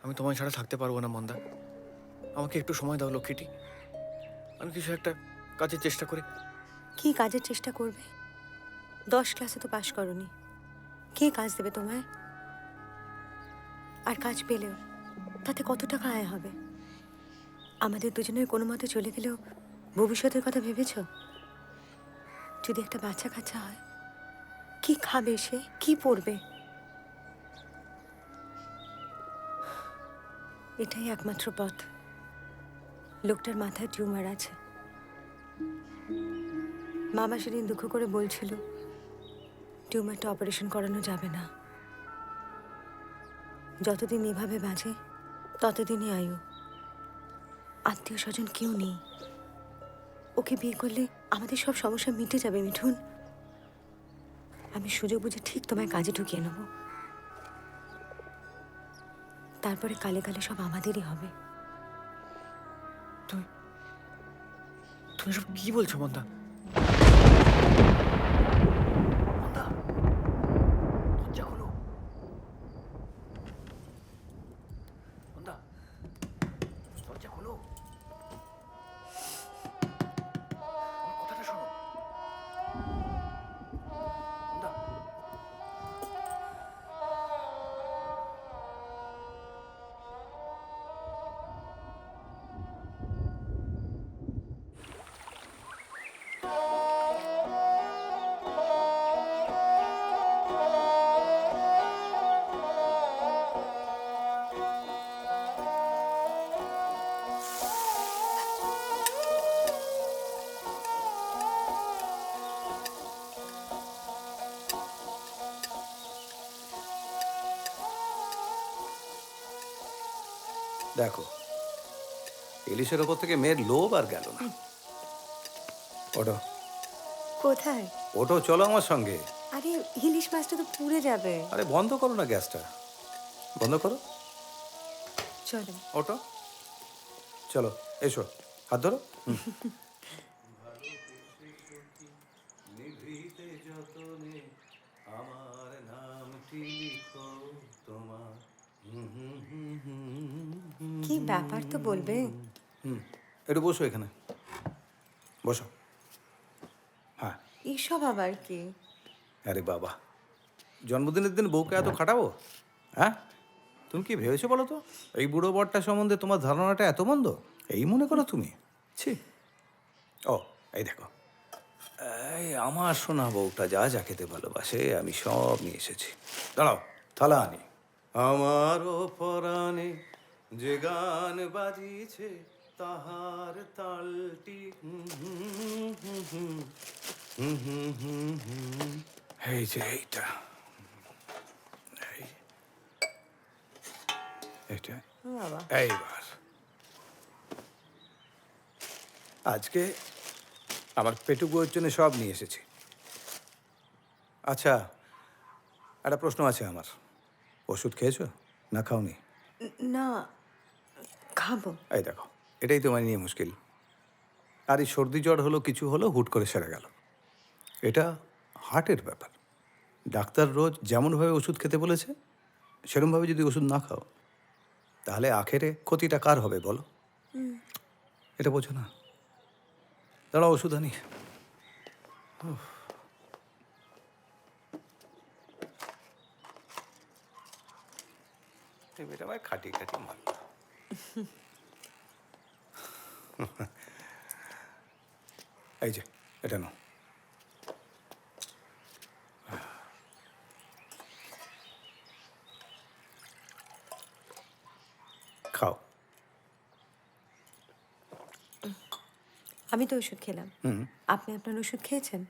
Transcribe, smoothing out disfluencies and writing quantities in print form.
আমি তোমায় ছাড়া থাকতে পারবো না মন্দা। আমাকে একটু সময় দাও লক্ষ্মীটি। আমি কিছু একটা কাজের চেষ্টা করি। কি কাজের চেষ্টা করবে? 10 ক্লাসে তো পাশ করনি। কে কাজ দেবে তোমায়? আর কাজ পেলেও তাতে কত টাকা আয় হবে? আমাদের দুজনের কোনো মতে চলে গেলেও ভবিষ্যতের কথা ভেবেছ? যদি একটা বাচ্চা কাচ্চা হয়, কি খাবে সে, কি পড়বে? এটাই একমাত্র পথ। লোকটার মাথায় টিউমার আছে। মামা সেদিন দুঃখ করে বলছিল টিউমারটা অপারেশন করানো যাবে না। যতদিন এভাবে বাঁচে ততদিনই আয়ু। আত্মীয় স্বজন কেউ নেই। ওকে বিয়ে করলে আমাদের সব সমস্যা মিটে যাবে মিঠুন। আমি সুযোগ বুঝে ঠিক তোমায় কাজে ঢুকিয়ে নেব। তারপরে কালে কালে সব আমাদেরই হবে। তুমি তুমি সব কি বলছো মন্দা? মন্দা, দরজা খোলো। মন্দা, দরজা খোলো। আমার কথাটা শোনো। মন্দা, দেখো, ইলিশের ওপর থেকে মেয়ের লোভ আর গেল না। ওটো কোথায়? ওটো, চলো আমার সঙ্গে। আরে ইলিশ মাছটা তো পুড়ে যাবে। আরে বন্ধ করো না গ্যাসটা, বন্ধ করো। চলো। ওটো, চলো, এসো, হাত ধরো। নিভৃতে যতনে আমার নামটি লিখো তোমার। কি ব্যাপার তো বলবে। একটু বসো এখানে, বসো। হ্যাঁ। এসব আবার কি? আরে বাবা, জন্মদিনের দিন বউকে এত খাটাবো? হ্যাঁ, তুমি কি ভেবেছো বলো তো? এই বুড়ো বরটা সম্বন্ধে তোমার ধারণাটা এত মন্দ এই মনে করো তুমি? ছি। ও, এই দেখো, এই আমার সোনা বউটা যা যা খেতে ভালোবাসে আমি সব নিয়ে এসেছি। দাঁড়াও, থালা আনি। আমারও পরাণে যে গান বাজিছে তাহার তালটি এই যে এইটা, এই এইটা, বাবা, এইবার আজকে আমার পেটু বউয়ের জন্য সব নিয়ে এসেছি। আচ্ছা, একটা প্রশ্ন আছে আমার। ওষুধ খেয়েছো না খাওনি? না, খাবো। এই দেখো, এটাই তোমায় নিয়ে মুশকিল। আর এই সর্দি জ্বর হলো কিছু হলো হুট করে সেরে গেল, এটা হার্টের ব্যাপার। ডাক্তার রোজ যেমনভাবে ওষুধ খেতে বলেছে সেরমভাবে যদি ওষুধ না খাও তাহলে আখেরে ক্ষতিটা কার হবে বলো? এটা বোঝো না? দাঁড়াও, ওষুধ আনি। এটা আমায় খাটিয়ে খাটিয়ে মারল। এই যে, এটা নাও। খাও। আমি তো ওষুধ খেলাম। আপনি আপনার ওষুধ খেয়েছেন?